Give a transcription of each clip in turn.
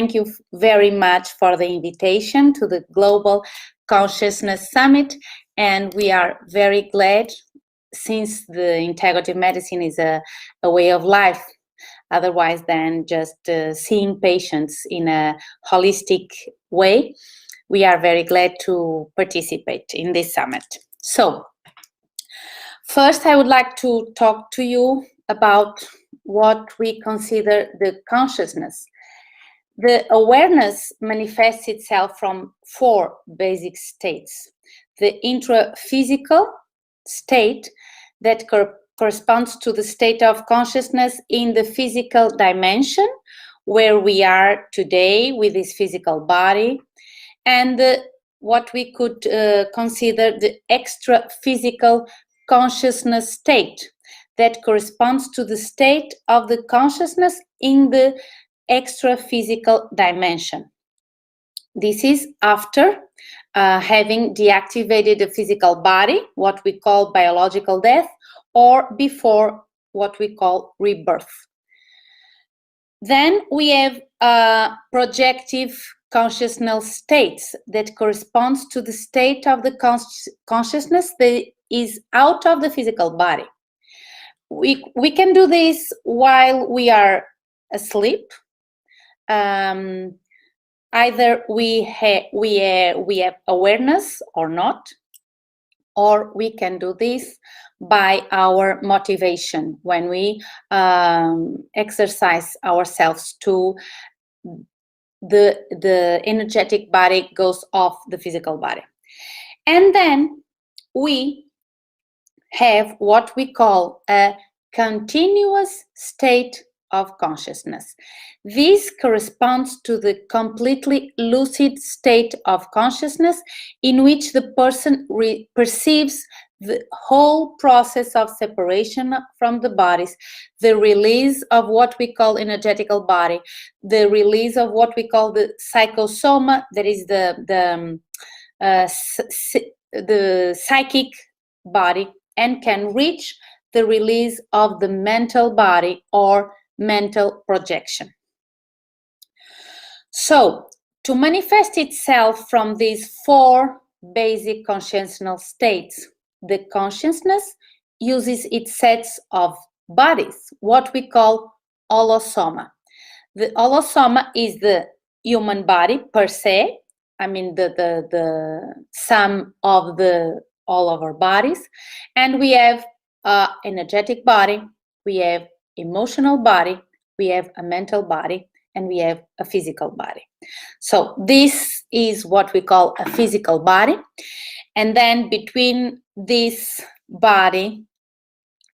Thank you very much for the invitation to the Global Consciousness Summit, and we are very glad, since the integrative medicine is a way of life, otherwise than just seeing patients in a holistic way. We are very glad to participate in this summit. So, first I would like to talk to you about what we consider the consciousness. The awareness manifests itself from 4 basic states. The intraphysical state that corresponds to the state of consciousness in the physical dimension, where we are today with this physical body, and what we could consider the extra-physical consciousness state that corresponds to the state of the consciousness in the extra-physical dimension. This is after having deactivated the physical body, what we call biological death, or before what we call rebirth. Then we have projective consciousness states that corresponds to the state of the consciousness that is out of the physical body. We can do this while we are asleep. Either we have awareness or not, or we can do this by our motivation when we exercise ourselves to the energetic body goes off the physical body. And then we have what we call a continuous state of consciousness. This corresponds to the completely lucid state of consciousness in which the person perceives the whole process of separation from the bodies, the release of what we call energetical body, the release of what we call the psychosoma, that is the psychic body, and can reach the release of the mental body or mental projection. So, to manifest itself from these 4 basic consciousness states, the consciousness uses its sets of bodies, what we call holosoma. The holosoma is the human body per se, I mean the sum of all of our bodies, and we have energetic body, we have emotional body, we have a mental body, and we have a physical body. So this is what we call a physical body. And then between this body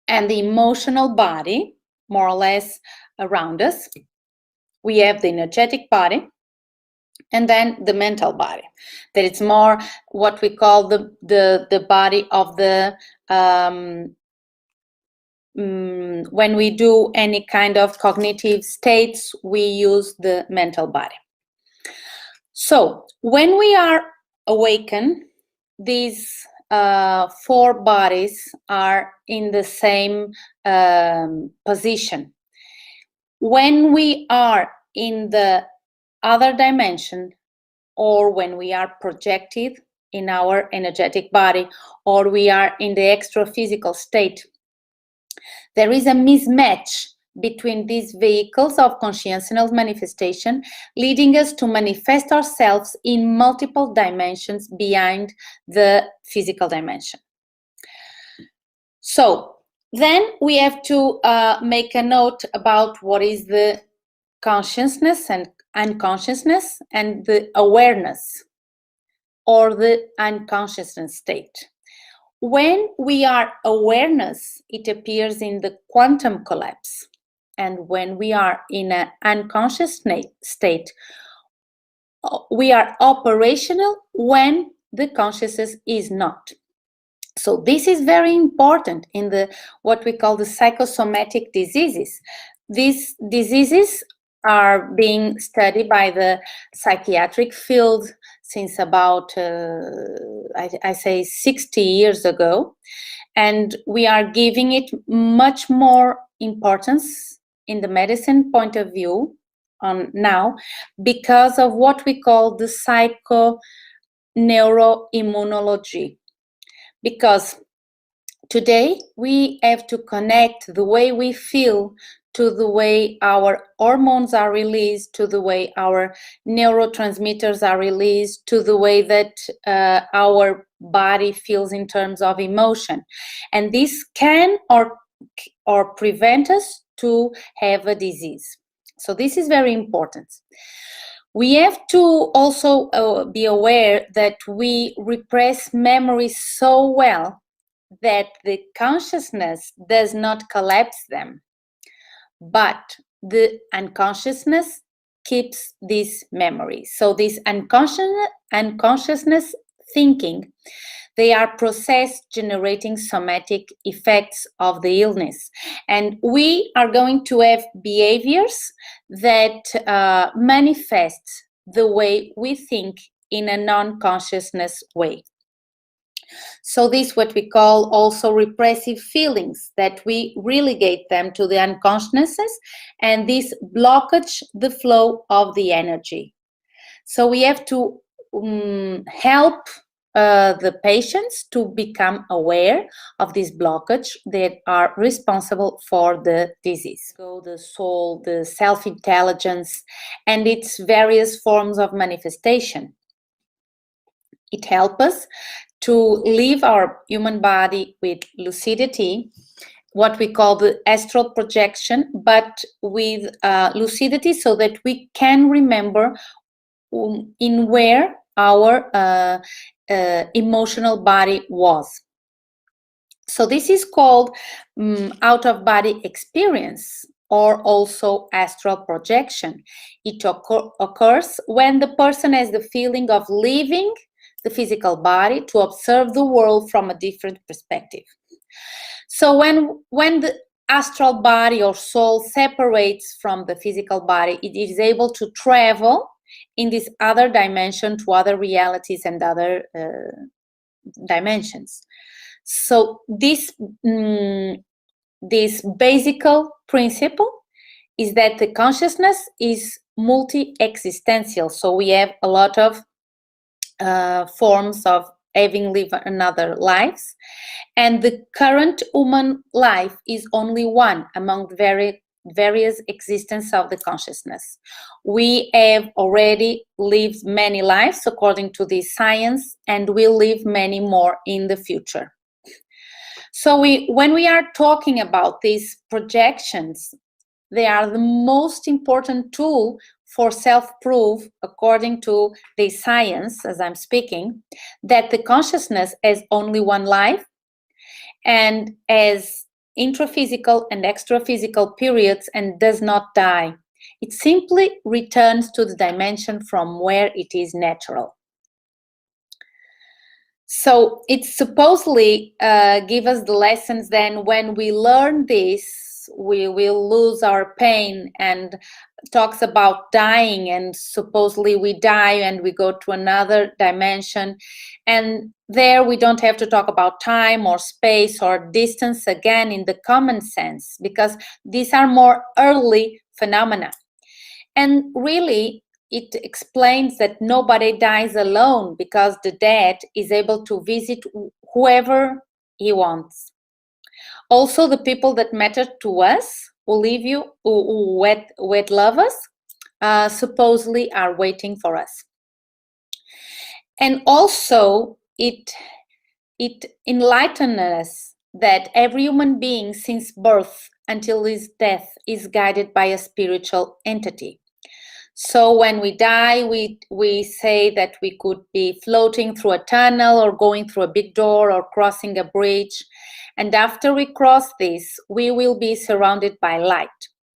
and the emotional body, more or less around us, we have the energetic body, and then the mental body. That it's more what we call the body of the when we do any kind of cognitive states, we use the mental body. So when we are awakened, these 4 bodies are in the same position. When we are in the other dimension, or when we are projected in our energetic body, or we are in the extra-physical state, there is a mismatch between these vehicles of consciousness manifestation, leading us to manifest ourselves in multiple dimensions beyond the physical dimension. So then we have to make a note about what is the consciousness and unconsciousness and the awareness or the unconsciousness state. When we are awareness, it appears in the quantum collapse. And when we are in an unconscious state, we are operational when the consciousness is not. So this is very important in the what we call the psychosomatic diseases. These diseases are being studied by the psychiatric field since about, I say 60 years ago. And we are giving it much more importance in the medicine point of view on now because of what we call the psychoneuroimmunology. Because today we have to connect the way we feel to the way our hormones are released, to the way our neurotransmitters are released, to the way that our body feels in terms of emotion. And this can or prevent us to have a disease. So this is very important. We have to also be aware that we repress memories so well that the consciousness does not collapse them, but the unconsciousness keeps these memories. So this unconsciousness thinking, they are processed generating somatic effects of the illness. And we are going to have behaviors that manifest the way we think in a non-consciousness way. So this is what we call also repressive feelings, that we relegate them to the unconsciousness, and this blockage the flow of the energy. So we have to help the patients to become aware of this blockage that are responsible for the disease. So the soul, the self-intelligence, and its various forms of manifestation. It helps us to live our human body with lucidity, what we call the astral projection, but with lucidity so that we can remember in where our emotional body was. So this is called out-of-body experience, or also astral projection. It occurs when the person has the feeling of leaving the physical body to observe the world from a different perspective. So when the astral body or soul separates from the physical body, it is able to travel in this other dimension to other realities and other dimensions. So this basic principle is that the consciousness is multi-existential. So we have a lot of forms of having lived another lives, and the current human life is only one among the various existence of the consciousness. We have already lived many lives according to this science, and we'll live many more in the future. So when we are talking about these projections, they are the most important tool for self-proof, according to the science, as I'm speaking, that the consciousness has only one life and has intraphysical and extraphysical periods and does not die. It simply returns to the dimension from where it is natural. So it supposedly gives us the lessons. Then when we learn this, we will lose our pain, and talks about dying, and supposedly we die and we go to another dimension, and there we don't have to talk about time or space or distance again in the common sense, because these are more early phenomena. And really it explains that nobody dies alone, because the dead is able to visit whoever he wants. Also, the people that matter to us, who leave you, who love us, supposedly are waiting for us. And also, it enlightens us that every human being since birth until his death is guided by a spiritual entity. So when we die, we say that we could be floating through a tunnel or going through a big door or crossing a bridge. And after we cross this, we will be surrounded by light.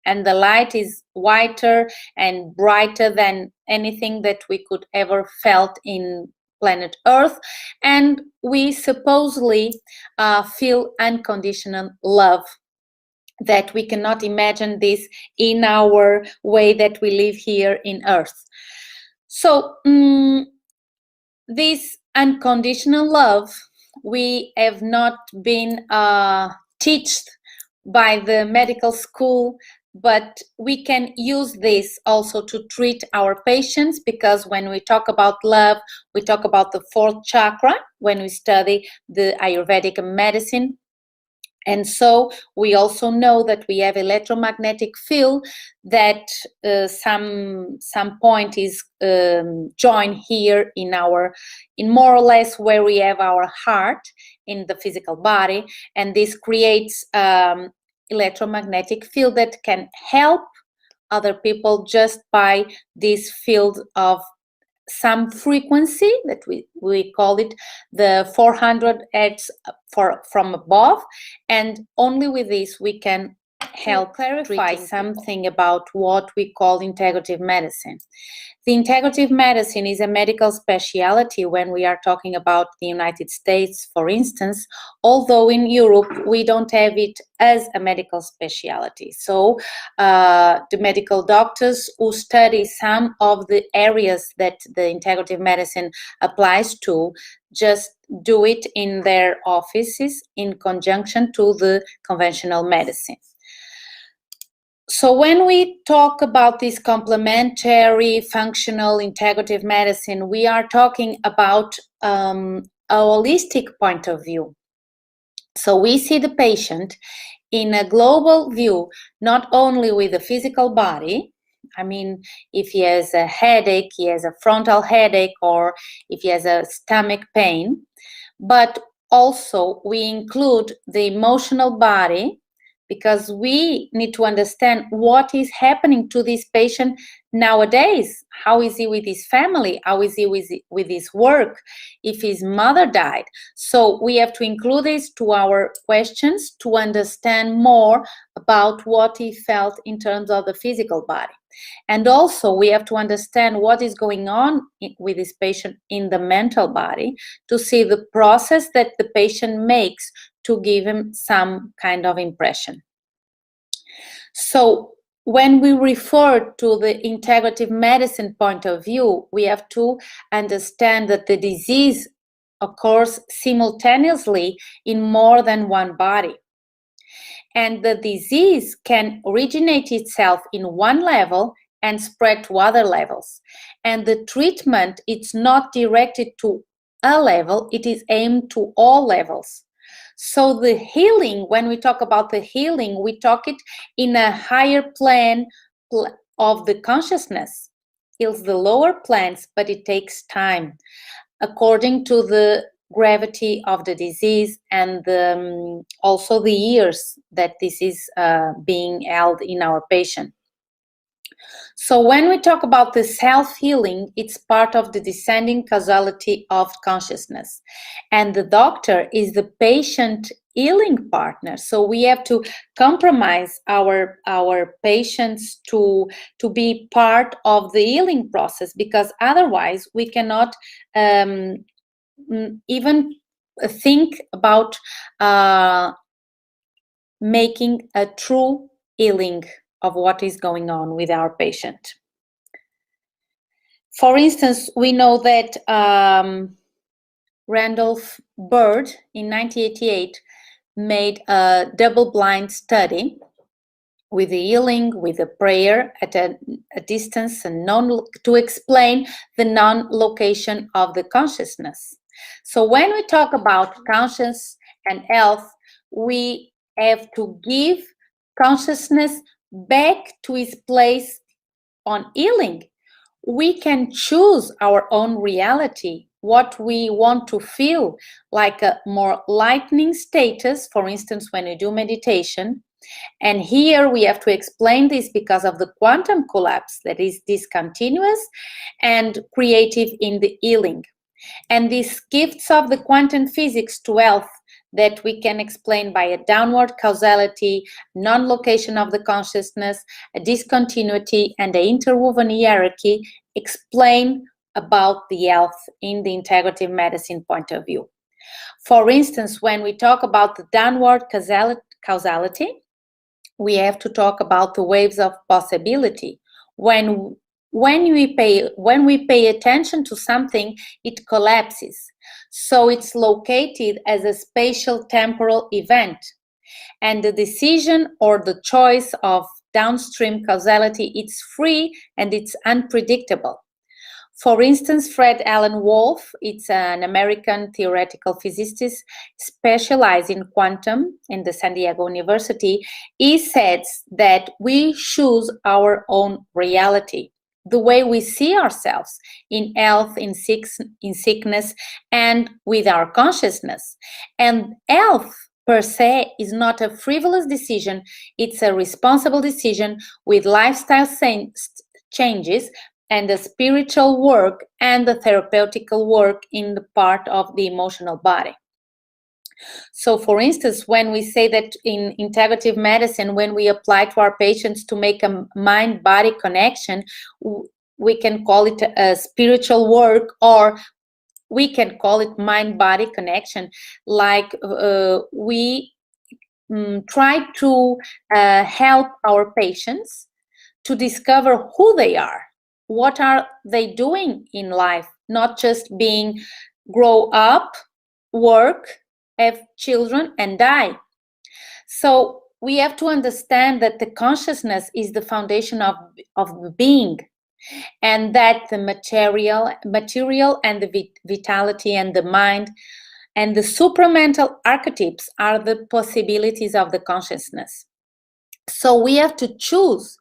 And the light is whiter and brighter than anything that we could ever felt in planet Earth. And we supposedly feel unconditional love, that we cannot imagine this in our way that we live here in Earth. So this unconditional love, we have not been taught by the medical school but we can use this also to treat our patients, because when we talk about love, we talk about the fourth chakra when we study the Ayurvedic medicine. And so we also know that we have electromagnetic field that some point is joined here in more or less where we have our heart in the physical body, and this creates electromagnetic field that can help other people just by this field of some frequency that we call it the 400 Hz from above, and only with this we can help clarify something about what we call integrative medicine. The integrative medicine is a medical specialty when we are talking about the United States, for instance, although in Europe we don't have it as a medical specialty. So the medical doctors who study some of the areas that the integrative medicine applies to just do it in their offices in conjunction to the conventional medicine. So when we talk about this complementary, functional, integrative medicine, we are talking about a holistic point of view. So we see the patient in a global view, not only with the physical body. I mean, if he has a headache, he has a frontal headache, or if he has a stomach pain, but also we include the emotional body, because we need to understand what is happening to this patient nowadays. How is he with his family? How is he with his work? If his mother died. So we have to include this to our questions to understand more about what he felt in terms of the physical body. And also we have to understand what is going on with this patient in the mental body to see the process that the patient makes to give him some kind of impression. So when we refer to the integrative medicine point of view, we have to understand that the disease occurs simultaneously in more than one body. And the disease can originate itself in one level and spread to other levels. And the treatment, it's not directed to a level, it is aimed to all levels. So the healing, when we talk about the healing, we talk it in a higher plane of the consciousness. Heals the lower planes, but it takes time according to the gravity of the disease and also the years that this is being held in our patient. So when we talk about the self-healing, it's part of the descending causality of consciousness. And the doctor is the patient healing partner. So we have to compromise our patients to be part of the healing process, because otherwise we cannot even think about making a true healing of what is going on with our patient. For instance, we know that Randolph Bird in 1988 made a double-blind study with the healing, with a prayer at a distance, and to explain the non-location of the consciousness. So when we talk about conscious and health, we have to give consciousness back to its place on healing. We can choose our own reality, what we want to feel, like a more lightening status, for instance, when we do meditation. And here we have to explain this because of the quantum collapse that is discontinuous and creative in the healing. And these gifts of the quantum physics to health that we can explain by a downward causality, non-location of the consciousness, a discontinuity, and the interwoven hierarchy explain about the health in the integrative medicine point of view. For instance, when we talk about the downward causality, we have to talk about the waves of possibility. When we pay attention to something, it collapses. So it's located as a spatial temporal event. And the decision or the choice of downstream causality, it's free and it's unpredictable. For instance, Fred Alan Wolf, it's an American theoretical physicist specialized in quantum in the San Diego University. He says that we choose our own reality, the way we see ourselves in health, in sickness, and with our consciousness. And health per se is not a frivolous decision, it's a responsible decision with lifestyle changes and the spiritual work and the therapeutical work in the part of the emotional body. So, for instance, when we say that in integrative medicine, when we apply to our patients to make a mind-body connection, we can call it a spiritual work, or we can call it mind-body connection. Like we try to help our patients to discover who they are. What are they doing in life? Not just being grow up, work, have children, and die. So we have to understand that the consciousness is the foundation of being, and that the material and the vitality and the mind and the supramental archetypes are the possibilities of the consciousness. So we have to choose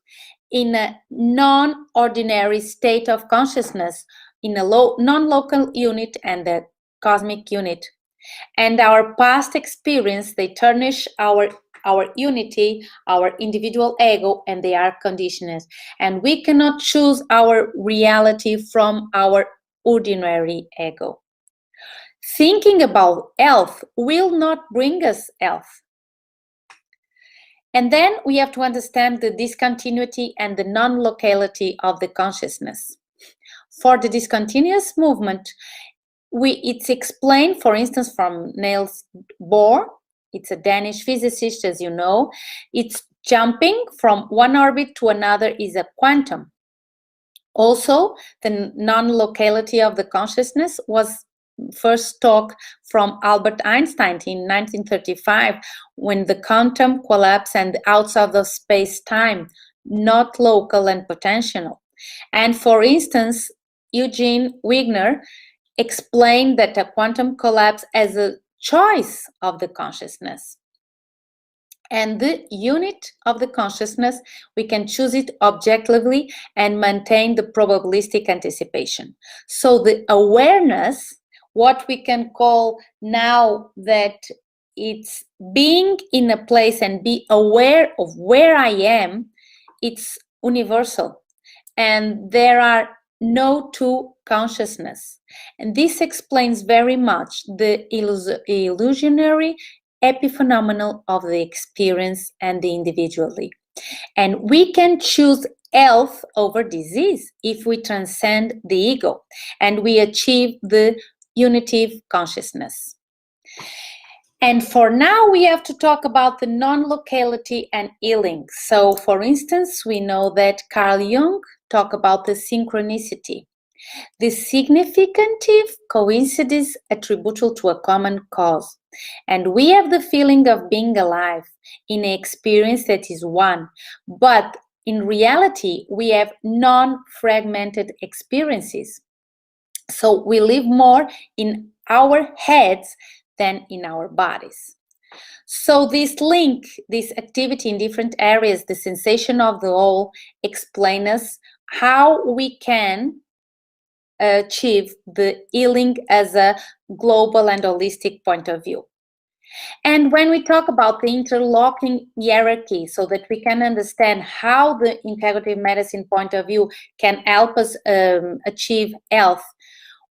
in a non-ordinary state of consciousness, in a non-local unit and the cosmic unit. And our past experience, they tarnish our unity, our individual ego, and they are conditioned. And we cannot choose our reality from our ordinary ego. Thinking about health will not bring us health. And then we have to understand the discontinuity and the non-locality of the consciousness. For the discontinuous movement, it's explained, for instance, from Niels Bohr. It's a Danish physicist, as you know. It's jumping from one orbit to another is a quantum. Also, the non-locality of the consciousness was first talk from Albert Einstein in 1935, when the quantum collapse and outside of space-time, not local and potential. And for instance, Eugene Wigner explained that a quantum collapse as a choice of the consciousness. And the unit of the consciousness, we can choose it objectively and maintain the probabilistic anticipation. So the awareness, what we can call now that it's being in a place and be aware of where I am, it's universal. And there are no two consciousness. And this explains very much the illusionary epiphenomenal of the experience and the individually. And we can choose health over disease if we transcend the ego and we achieve the unitive consciousness. And for now, we have to talk about the non-locality and healing. So, for instance, we know that Carl Jung talked about the synchronicity, the significant coincidence attributable to a common cause. And we have the feeling of being alive in an experience that is one, but in reality, we have non-fragmented experiences. So we live more in our heads than in our bodies. So this link, this activity in different areas, the sensation of the whole, explain us how we can achieve the healing as a global and holistic point of view. And when we talk about the interlocking hierarchy, so that we can understand how the integrative medicine point of view can help us achieve health,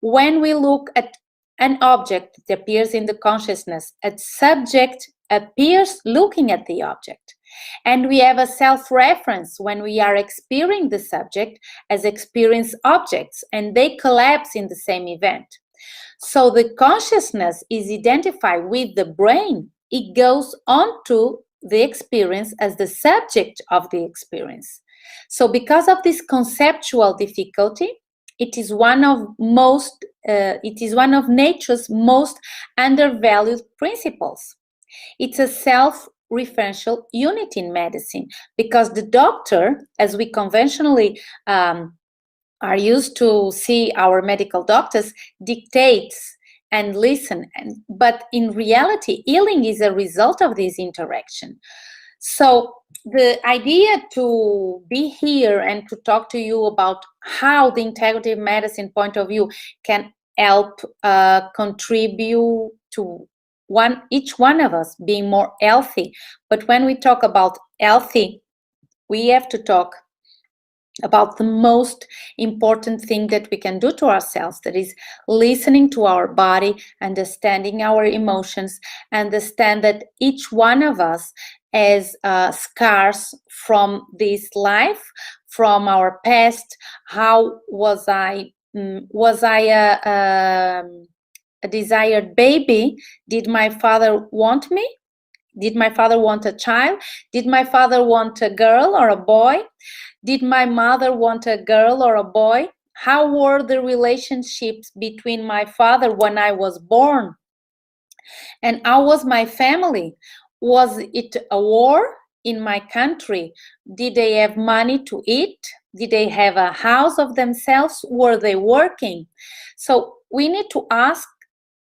when we look at an object that appears in the consciousness, a subject appears looking at the object. And we have a self-reference when we are experiencing the subject as experienced objects, and they collapse in the same event. So the consciousness is identified with the brain. It goes on to the experience as the subject of the experience. So because of this conceptual difficulty, it is one of nature's most undervalued principles. It's a referential unit in medicine, because the doctor, as we conventionally are used to see our medical doctors, dictates and listen, but in reality, healing is a result of this interaction. So the idea to be here and to talk to you about how the integrative medicine point of view can help contribute to each one of us being more healthy. But when we talk about healthy, we have to talk about the most important thing that we can do to ourselves, that is listening to our body, understanding our emotions, understand that each one of us has scars from this life, from our past. How was I a desired baby? Did my father want me? Did my father want a child? Did my father want a girl or a boy? Did my mother want a girl or a boy? How were the relationships between my father when I was born? And how was my family? Was it a war in my country? Did they have money to eat? Did they have a house of themselves? Were they working? So we need to ask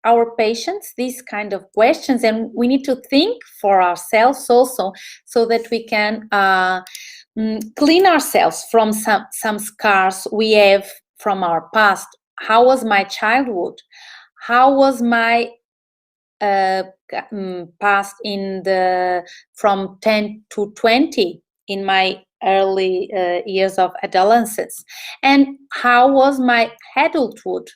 our patients these kind of questions, and we need to think for ourselves also, so that we can clean ourselves from some scars we have from our past. How was my childhood? How was my past from 10 to 20 in my early years of adolescence? And how was my adulthood?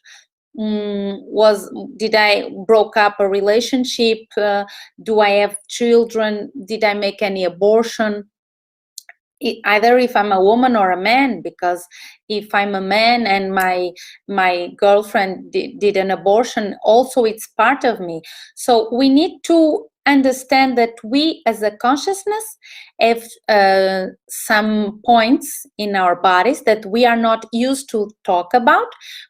Did I broke up a relationship? Do I have children? Did I make any abortion? Either if I'm a woman or a man, because if I'm a man and my girlfriend did an abortion, also it's part of me. So we need to understand that we as a consciousness have some points in our bodies that we are not used to talk about,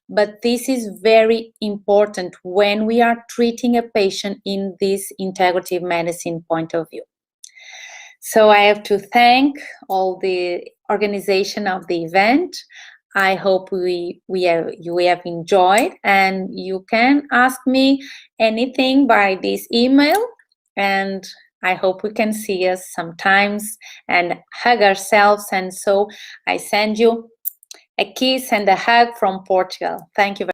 but this is very important when we are treating a patient in this integrative medicine point of view. So I have to thank all the organization of the event. I hope you have enjoyed, and you can ask me anything by this email, and I hope we can see us sometimes and hug ourselves. And so I send you a kiss and a hug from Portugal. Thank you very much.